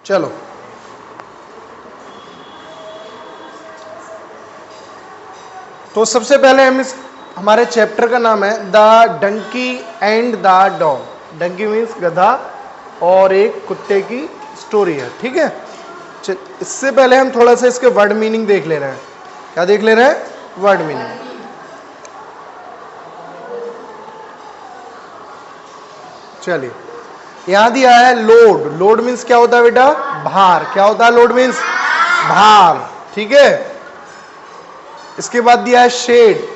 चलो, तो सबसे पहले हमारे चैप्टर का नाम है the donkey and the dog. Donkey means गधा और एक कुत्ते की स्टोरी है, ठीक है। इससे पहले हम थोड़ा सा इसके वर्ड मीनिंग देख ले रहे हैं। क्या देख ले रहे हैं? Word meaning. चलिए, यहां दिया है लोड। लोड मीन्स क्या होता है बेटा? भार। क्या होता है लोड मीन्स? भार, ठीक है। इसके बाद दिया है शेड।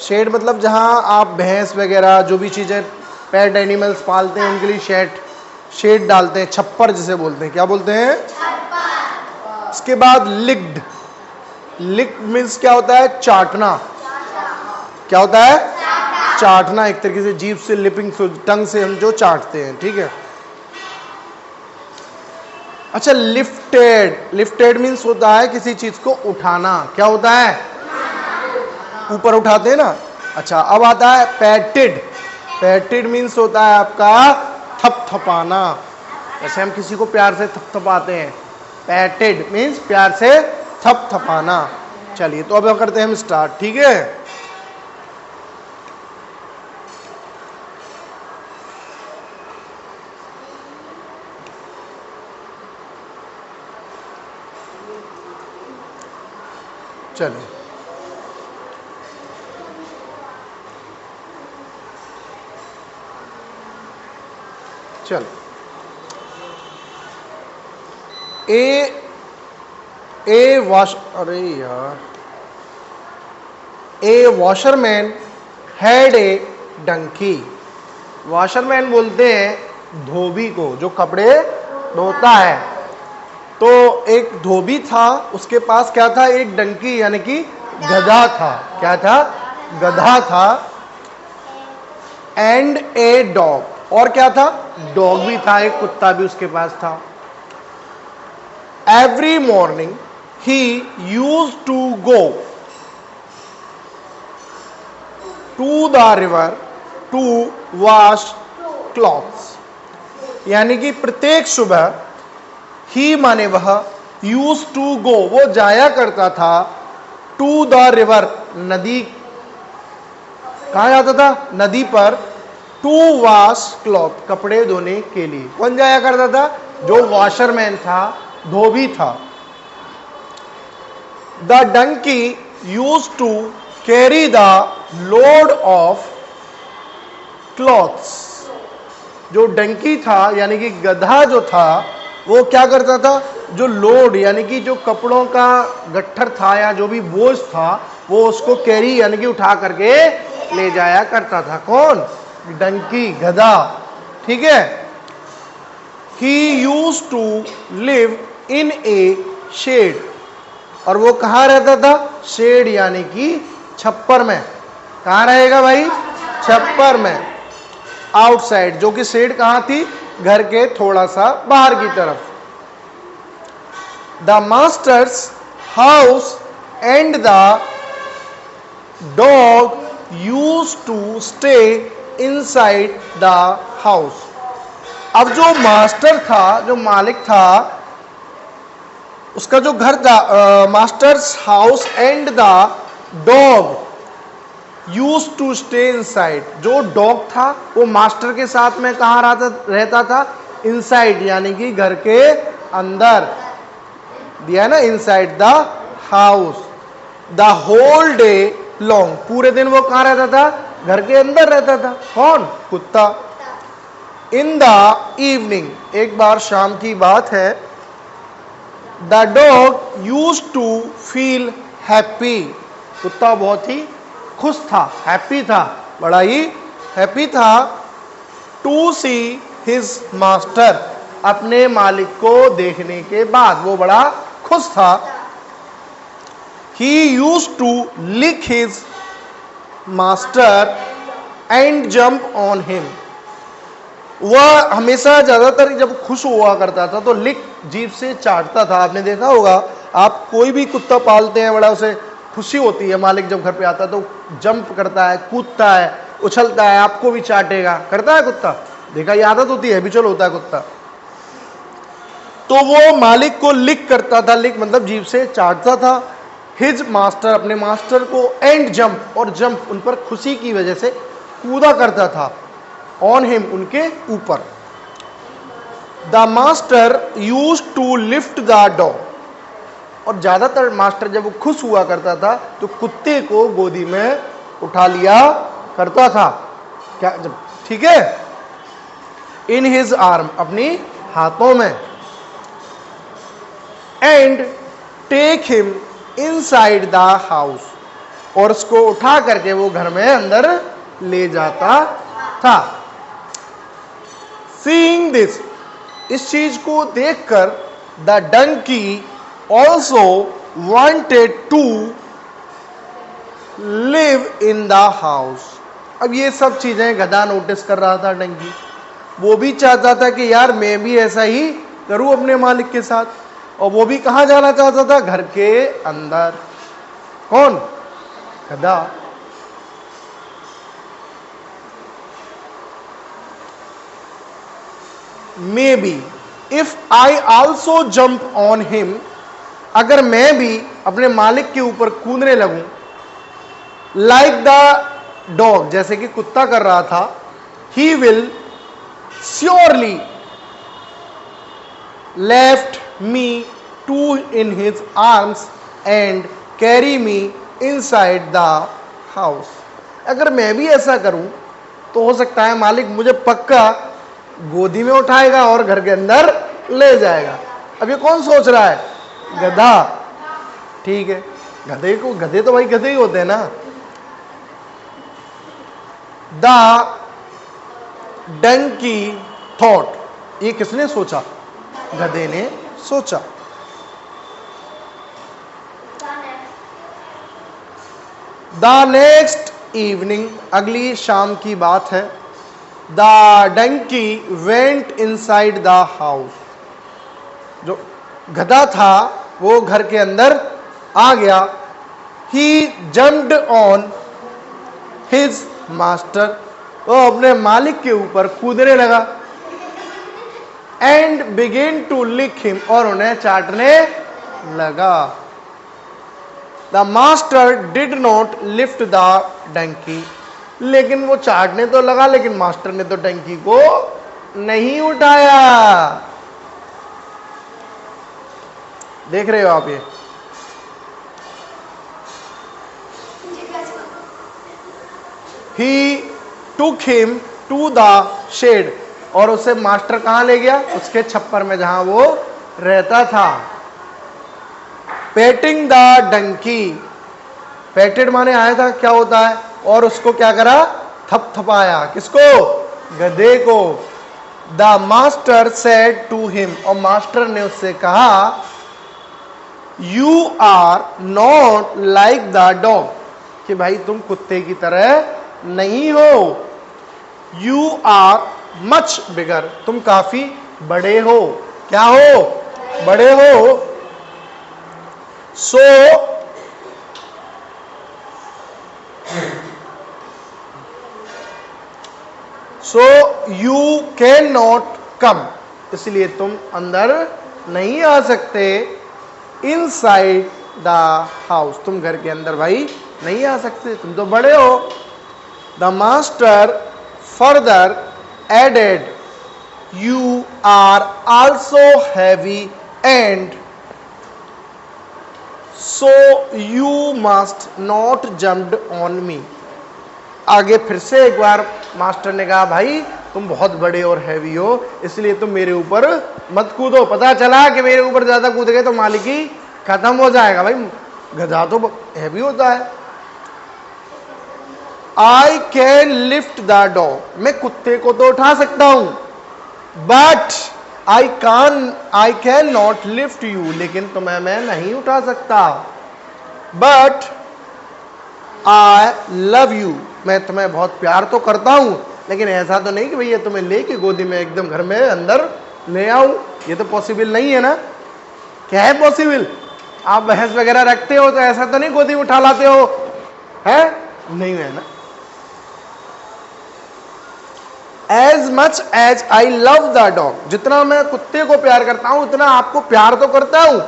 शेड मतलब जहां आप भैंस वगैरह जो भी चीजें पेट एनिमल्स पालते हैं उनके लिए शेड डालते हैं, छप्पर जिसे बोलते हैं। क्या बोलते हैं? छप्पर। इसके बाद लिक्ड। लिक्ड मीन्स क्या होता है? चाटना। क्या होता है? चाटना, एक तरीके से जीभ से, लिपिंग टंग से हम जो चाटते हैं, ठीक है। अच्छा, लिफ्टेड। लिफ्टेड मीन्स होता है किसी चीज को उठाना। क्या होता है? ऊपर उठाते हैं ना। अच्छा, अब आता है पैटेड। पैटेड मीन्स होता है आपका थपथपाना। जैसे हम किसी को प्यार से थपथपाते हैं, पैटेड मीन्स प्यार से थपथपाना। चलिए, तो अब करते हैं हम स्टार्ट, ठीक है। चलिए, चलो। अरे यार, a washerman had a donkey. Washerman बोलते हैं धोबी को, जो कपड़े धोता है। तो एक धोबी था, उसके पास क्या था? एक डंकी यानी कि गधा था। क्या था? गधा था। एंड ए डॉग, और क्या था? डॉग भी था, एक कुत्ता भी उसके पास था। Every morning he use to go to the river to wash clothes. यानी कि प्रत्येक सुबह, ही माने वह, यूज टू गो वो जाया करता था, टू द रिवर नदी। कहां जाता था? नदी पर। टू वॉश क्लॉथ कपड़े धोने के लिए। कौन जाया करता था? जो वॉशरमैन था, धोबी था। The donkey use to carry the load of clothes. जो डंकी था यानी कि गधा जो था, वो क्या करता था? जो लोड यानी कि जो कपड़ों का गट्ठर था या जो भी बोझ था, वो उसको कैरी यानी कि उठा करके ले जाया करता था। कौन? डंकी, गधा, ठीक है। He use to live in a shed. और वो कहाँ रहता था? शेड यानी कि छप्पर में। कहाँ रहेगा भाई? छप्पर में, आउटसाइड। जो कि शेड कहाँ थी? घर के थोड़ा सा बाहर की तरफ। The master's house and the dog use to stay inside the house. अब जो मास्टर था, जो मालिक था, उसका जो घर था, master's house and the dog use to stay inside. जो डॉग था वो मास्टर के साथ में कहाँ रहता था? इनसाइड यानी कि घर के अंदर। दिया है ना, inside the house. The whole day long, पूरे दिन वो कहाँ रहता था? घर के अंदर रहता था। कौन? कुत्ता। इन द इवनिंग, एक बार शाम की बात है, the dog use to feel happy. कुत्ता बहुत ही खुश था, हैप्पी था, बड़ा ही हैप्पी था। टू सी हिज मास्टर, अपने मालिक को देखने के बाद वो बड़ा खुश था। He use to lick his master and jump on him. वह हमेशा ज्यादातर जब खुश हुआ करता था तो लिक, जीभ से चाटता था। आपने देखा होगा, आप कोई भी कुत्ता पालते हैं, बड़ा उसे खुशी होती है, मालिक जब घर पे आता है तो जंप करता है, कूदता है, उछलता है, आपको भी चाटेगा। करता है कुत्ता? देखा, ये आदत होती है, हैबिचुअल होता है कुत्ता। तो वो मालिक को लिक करता था, लिक मतलब जीभ से चाटता था। हिज मास्टर, अपने मास्टर को, एंड जंप, और जंप उन पर खुशी की वजह से कूदा करता था, ऑन हिम, उनके ऊपर। The master use to lift the dog, और ज्यादातर मास्टर जब वो खुश हुआ करता था तो कुत्ते को गोदी में उठा लिया करता था, क्या जब, ठीक है, इन हिज आर्म, अपनी हाथों में, and take him inside the house, और उसको उठा करके वो घर में अंदर ले जाता था। सीइंग दिस, इस चीज को देखकर, the donkey also wanted to live in the house. अब ये सब चीजें गधा नोटिस कर रहा था, डंकी, वो भी चाहता था कि यार मैं भी ऐसा ही करूं अपने मालिक के साथ, और वो भी कहां जाना चाहता था, घर के अंदर। कौन? गधा। May be if I also jump on him, अगर मैं भी अपने मालिक के ऊपर कूदने लगूं, लाइक द डॉग, जैसे कि कुत्ता कर रहा था, he will surely left me too in his arms and carry me inside the house. अगर मैं भी ऐसा करूं तो हो सकता है मालिक मुझे पक्का गोदी में उठाएगा और घर के अंदर ले जाएगा। अब ये कौन सोच रहा है? गधा। ठीक है, गधे तो भाई गधे ही होते हैं ना। द डंकी थॉट, ये किसने सोचा? गधे ने सोचा। द नेक्स्ट इवनिंग, अगली शाम की बात है। The donkey went inside the house, जो गधा था वो घर के अंदर आ गया। He jumped on his master, वो अपने मालिक के ऊपर कूदने लगा। And begin to lick him, और उन्हें चाटने लगा। The master did not lift the donkey, लेकिन वो चाटने तो लगा, लेकिन मास्टर ने तो डंकी को नहीं उठाया। देख रहे हो आप ये? He took him to the shed, और उसे मास्टर कहां ले गया? उसके छप्पर में, जहां वो रहता था। पेटिंग द डंकी, पेटेड माने आया था, क्या होता है? और उसको क्या करा? थपथपाया। किसको? गधे को। The master said to him, और मास्टर ने उससे कहा, you are not like the dog, कि भाई तुम कुत्ते की तरह नहीं हो। यू आर मच बिगर, तुम काफी बड़े हो। क्या हो? बड़े हो। So you can not come, इसलिए तुम अंदर नहीं आ सकते। इनसाइड द हाउस, तुम घर के अंदर भाई नहीं आ सकते, तुम तो बड़े हो। The master further added, you are also heavy and so you must not jumped on me. आगे फिर से एक बार मास्टर ने कहा, भाई तुम बहुत बड़े और हैवी हो, इसलिए तुम मेरे ऊपर मत कूदो। पता चला कि मेरे ऊपर ज्यादा कूद गए तो मालिकी खत्म हो जाएगा। भाई गधा तो हैवी होता है। I can lift the dog, मैं कुत्ते को तो उठा सकता हूं, but I can not lift you, लेकिन तुम्हें मैं नहीं उठा सकता। बट आई लव यू, मैं तुम्हें बहुत प्यार तो करता हूं, लेकिन ऐसा तो नहीं कि भैया तुम्हें लेके गोदी में एकदम घर में अंदर ले आऊं, ये तो पॉसिबल नहीं है ना। क्या है पॉसिबल? आप भैंस वगैरह रखते हो तो ऐसा तो नहीं गोदी में उठा लाते हो, है नहीं है ना। As much as I love the dog, जितना मैं कुत्ते को प्यार करता हूं उतना आपको प्यार तो करता हूं,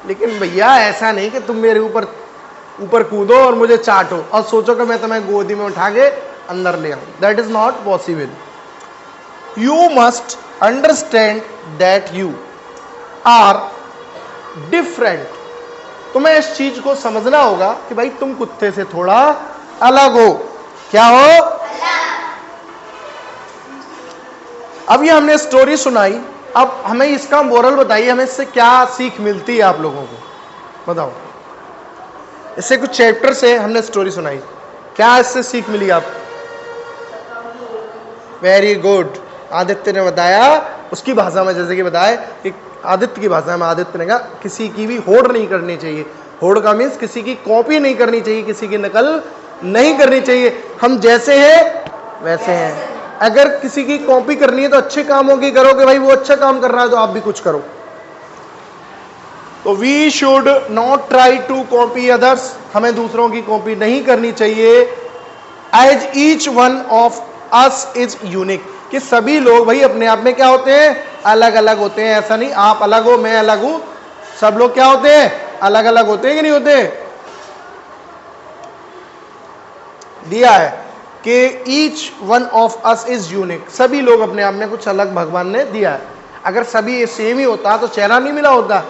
लेकिन भैया ऐसा नहीं कि तुम मेरे ऊपर ऊपर कूदो और मुझे चाटो और सोचो कि मैं तुम्हें गोदी में उठा के अंदर ले आऊं. That is not possible. You must understand that you are different. तुम्हें इस चीज को समझना होगा कि भाई तुम कुत्ते से थोड़ा अलग हो. क्या हो? अब ये हमने स्टोरी सुनाई, अब हमें इसका मोरल बताइए, हमें इससे क्या सीख मिलती है आप लोगों को बताओ. इससे कुछ चैप्टर से हमने स्टोरी सुनाई, क्या इससे सीख मिली आप? Very good. आदित्य ने बताया उसकी भाषा में, जैसे कि बताया कि आदित्य की भाषा में आदित्य ने कहा किसी की भी होड़ नहीं करनी चाहिए. होड़ का मीन्स किसी की कॉपी नहीं करनी चाहिए, किसी की नकल नहीं करनी चाहिए. हम जैसे हैं वैसे हैं. अगर किसी की कॉपी करनी है तो अच्छे कामों की करो कि भाई वो अच्छा काम कर रहा है तो आप भी कुछ करो. तो we should not try to copy others, हमें दूसरों की कॉपी नहीं करनी चाहिए. As each one of us is unique, कि सभी लोग भाई अपने आप में क्या होते हैं? अलग अलग होते हैं. ऐसा नहीं आप अलग हो मैं अलग हूं, सब लोग क्या होते हैं? अलग अलग होते हैं कि नहीं होते? दिया है कि each one of us is unique, सभी लोग अपने आप में कुछ अलग भगवान ने दिया है. अगर सभी सेम ही होता तो चेहरा नहीं मिला होता,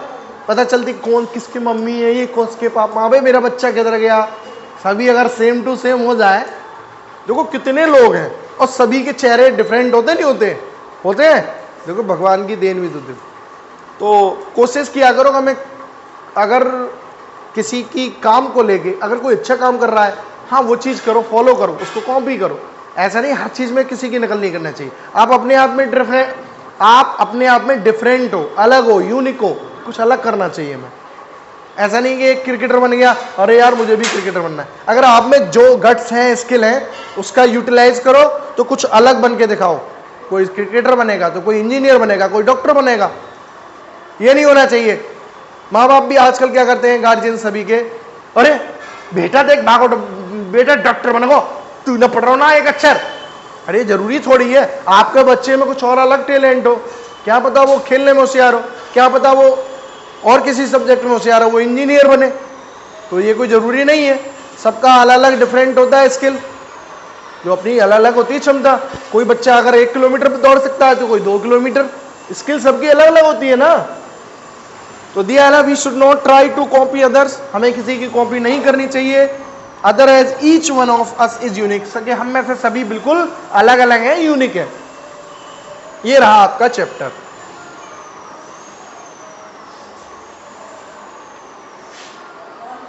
पता चलती कौन किसकी मम्मी है, ये किसके पापा, भाई मेरा बच्चा किधर गया. सभी अगर सेम टू सेम हो जाए, देखो कितने लोग हैं और सभी के चेहरे डिफरेंट होते नहीं होते? होते हैं. देखो भगवान की देन भी तो कोशिश किया करो हमें, अगर किसी की काम को लेके अगर कोई अच्छा काम कर रहा है, हाँ वो चीज़ करो, फॉलो करो, उसको कॉपी करो. ऐसा नहीं हर चीज़ में किसी की नकल नहीं करना चाहिए. आप अपने आप में डिफरेंट, आप अपने आप में डिफरेंट हो, अलग हो, यूनिक हो, कुछ अलग करना चाहिए. मैं ऐसा नहीं कि एक क्रिकेटर बन गया, अरे यार मुझे भी क्रिकेटर बनना है. अगर आप में जो गट्स हैं, स्किल है, उसका यूटिलाइज करो तो कुछ अलग बन के दिखाओ. कोई क्रिकेटर बनेगा तो कोई इंजीनियर बनेगा, कोई डॉक्टर बनेगा. ये नहीं होना चाहिए. माँ बाप भी आजकल क्या करते हैं, गार्जियन सभी के, अरे बेटा देख भागो, बेटा डॉक्टर बनो, तू न पढ़ रहा ना एक अक्षर. अरे जरूरी थोड़ी है आपके बच्चे में कुछ और अलग टैलेंट हो, क्या पता वो खेलने में होशियार हो, क्या पता वो और किसी सब्जेक्ट में होशियार हो, वो इंजीनियर बने. तो ये कोई जरूरी नहीं है. सबका अलग अलग डिफरेंट होता है स्किल, जो अपनी अलग अलग होती है क्षमता. कोई बच्चा अगर 1 किलोमीटर पे दौड़ सकता है तो कोई 2 किलोमीटर. स्किल सबकी अलग अलग होती है ना. तो दिया है ना, we should not try to copy others, हमें किसी की कॉपी नहीं करनी चाहिए. Other as each one of us is unique, सके हम में से सभी बिल्कुल अलग अलग हैं, यूनिक है. ये रहा आपका चैप्टर.